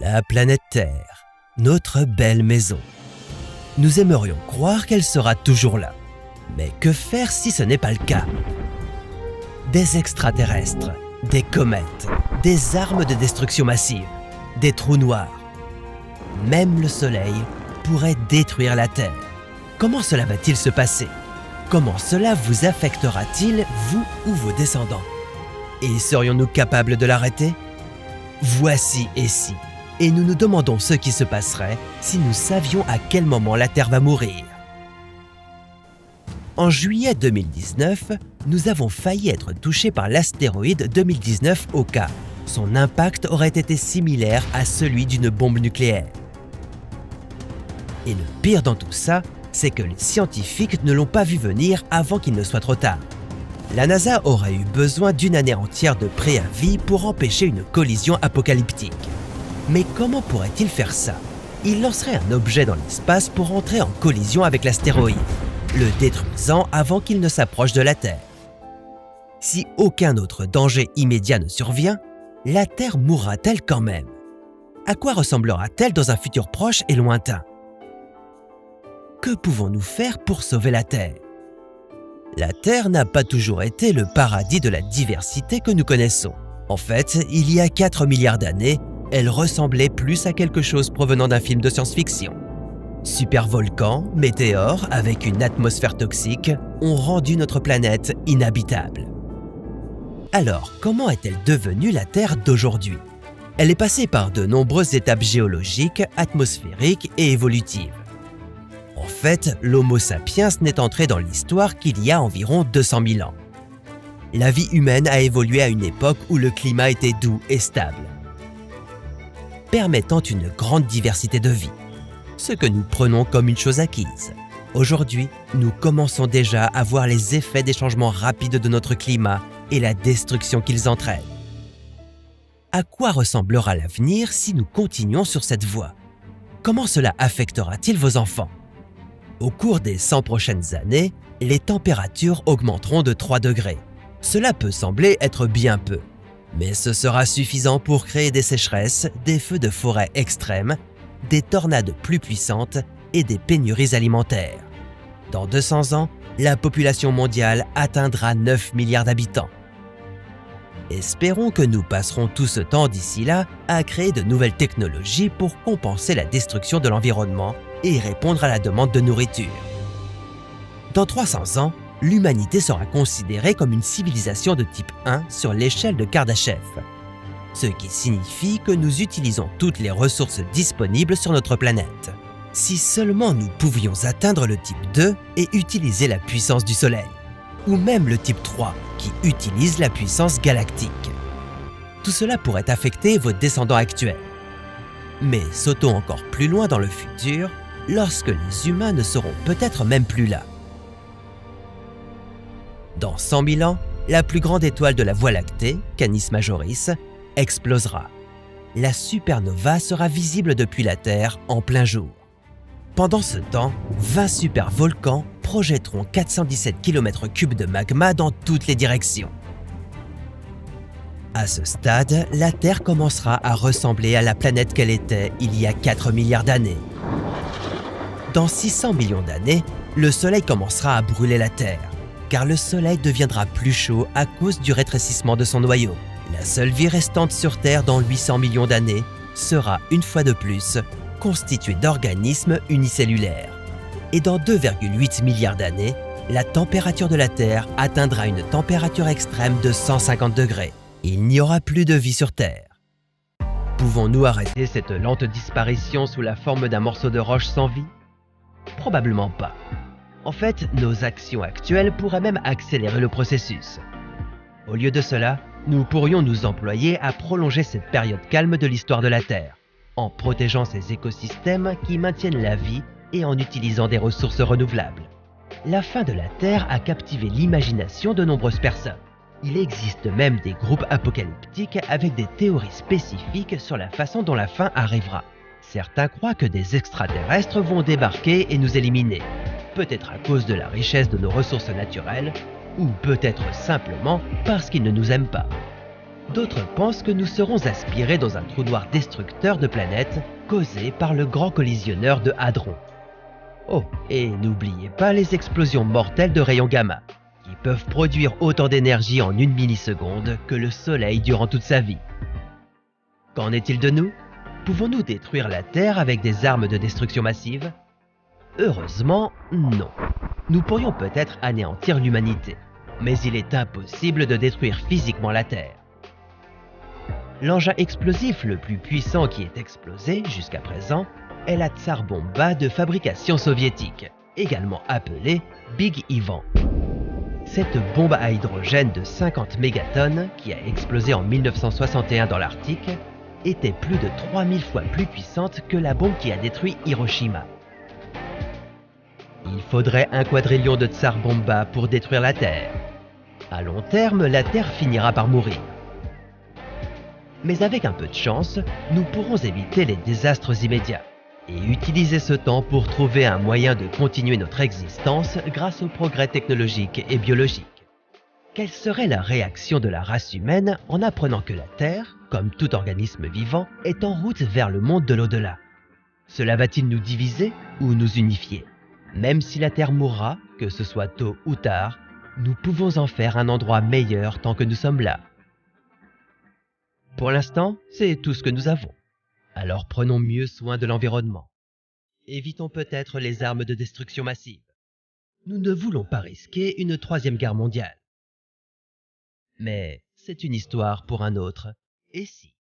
La planète Terre, notre belle maison. Nous aimerions croire qu'elle sera toujours là. Mais que faire si ce n'est pas le cas? Des extraterrestres, des comètes, des armes de destruction massive, des trous noirs. Même le Soleil pourrait détruire la Terre. Comment cela va-t-il se passer? Comment cela vous affectera-t-il, vous ou vos descendants? Et serions-nous capables de l'arrêter? Voici et si. Et nous nous demandons ce qui se passerait si nous savions à quel moment la Terre va mourir. En juillet 2019, nous avons failli être touchés par l'astéroïde 2019 Oka. Son impact aurait été similaire à celui d'une bombe nucléaire. Et le pire dans tout ça, c'est que les scientifiques ne l'ont pas vu venir avant qu'il ne soit trop tard. La NASA aurait eu besoin d'une année entière de préavis pour empêcher une collision apocalyptique. Mais comment pourrait-il faire ça? Il lancerait un objet dans l'espace pour entrer en collision avec l'astéroïde, le détruisant avant qu'il ne s'approche de la Terre. Si aucun autre danger immédiat ne survient, la Terre mourra-t-elle quand même? À quoi ressemblera-t-elle dans un futur proche et lointain? Que pouvons-nous faire pour sauver la Terre? La Terre n'a pas toujours été le paradis de la diversité que nous connaissons. En fait, il y a 4 milliards d'années, elle ressemblait plus à quelque chose provenant d'un film de science-fiction. Supervolcans, météores avec une atmosphère toxique ont rendu notre planète inhabitable. Alors, comment est-elle devenue la Terre d'aujourd'hui? Elle est passée par de nombreuses étapes géologiques, atmosphériques et évolutives. En fait, l'Homo sapiens n'est entré dans l'histoire qu'il y a environ 200 000 ans. La vie humaine a évolué à une époque où le climat était doux et stable, permettant une grande diversité de vie, ce que nous prenons comme une chose acquise. Aujourd'hui, nous commençons déjà à voir les effets des changements rapides de notre climat et la destruction qu'ils entraînent. À quoi ressemblera l'avenir si nous continuons sur cette voie? Comment cela affectera-t-il vos enfants? Au cours des 100 prochaines années, les températures augmenteront de 3 degrés. Cela peut sembler être bien peu, mais ce sera suffisant pour créer des sécheresses, des feux de forêt extrêmes, des tornades plus puissantes et des pénuries alimentaires. Dans 200 ans, la population mondiale atteindra 9 milliards d'habitants. Espérons que nous passerons tout ce temps d'ici là à créer de nouvelles technologies pour compenser la destruction de l'environnement et répondre à la demande de nourriture. Dans 300 ans, l'humanité sera considérée comme une civilisation de type 1 sur l'échelle de Kardashev, ce qui signifie que nous utilisons toutes les ressources disponibles sur notre planète. Si seulement nous pouvions atteindre le type 2 et utiliser la puissance du Soleil, ou même le type 3 qui utilise la puissance galactique. Tout cela pourrait affecter vos descendants actuels. Mais sautons encore plus loin dans le futur, lorsque les humains ne seront peut-être même plus là. Dans 100 000 ans, la plus grande étoile de la Voie lactée, Canis Majoris, explosera. La supernova sera visible depuis la Terre en plein jour. Pendant ce temps, 20 supervolcans projetteront 417 km3 de magma dans toutes les directions. À ce stade, la Terre commencera à ressembler à la planète qu'elle était il y a 4 milliards d'années. Dans 600 millions d'années, le Soleil commencera à brûler la Terre, car le Soleil deviendra plus chaud à cause du rétrécissement de son noyau. La seule vie restante sur Terre dans 800 millions d'années sera, une fois de plus, constituée d'organismes unicellulaires. Et dans 2,8 milliards d'années, la température de la Terre atteindra une température extrême de 150 degrés. Il n'y aura plus de vie sur Terre. Pouvons-nous arrêter cette lente disparition sous la forme d'un morceau de roche sans vie? Probablement pas. En fait, nos actions actuelles pourraient même accélérer le processus. Au lieu de cela, nous pourrions nous employer à prolonger cette période calme de l'histoire de la Terre, en protégeant ces écosystèmes qui maintiennent la vie et en utilisant des ressources renouvelables. La fin de la Terre a captivé l'imagination de nombreuses personnes. Il existe même des groupes apocalyptiques avec des théories spécifiques sur la façon dont la fin arrivera. Certains croient que des extraterrestres vont débarquer et nous éliminer, peut-être à cause de la richesse de nos ressources naturelles, ou peut-être simplement parce qu'ils ne nous aiment pas. D'autres pensent que nous serons aspirés dans un trou noir destructeur de planètes causé par le grand collisionneur de Hadron. Oh, et n'oubliez pas les explosions mortelles de rayons gamma, qui peuvent produire autant d'énergie en 1 milliseconde que le Soleil durant toute sa vie. Qu'en est-il de nous? Pouvons-nous détruire la Terre avec des armes de destruction massive? Heureusement, non. Nous pourrions peut-être anéantir l'humanité, mais il est impossible de détruire physiquement la Terre. L'engin explosif le plus puissant qui ait explosé jusqu'à présent est la Tsar Bomba de fabrication soviétique, également appelée Big Ivan. Cette bombe à hydrogène de 50 mégatonnes qui a explosé en 1961 dans l'Arctique était plus de 3000 fois plus puissante que la bombe qui a détruit Hiroshima. Il faudrait un quadrillion de Tsar Bomba pour détruire la Terre. À long terme, la Terre finira par mourir. Mais avec un peu de chance, nous pourrons éviter les désastres immédiats et utiliser ce temps pour trouver un moyen de continuer notre existence grâce aux progrès technologiques et biologiques. Quelle serait la réaction de la race humaine en apprenant que la Terre, comme tout organisme vivant, est en route vers le monde de l'au-delà? Cela va-t-il nous diviser ou nous unifier? Même si la Terre mourra, que ce soit tôt ou tard, nous pouvons en faire un endroit meilleur tant que nous sommes là. Pour l'instant, c'est tout ce que nous avons. Alors prenons mieux soin de l'environnement. Évitons peut-être les armes de destruction massive. Nous ne voulons pas risquer une troisième guerre mondiale. Mais c'est une histoire pour un autre. Et si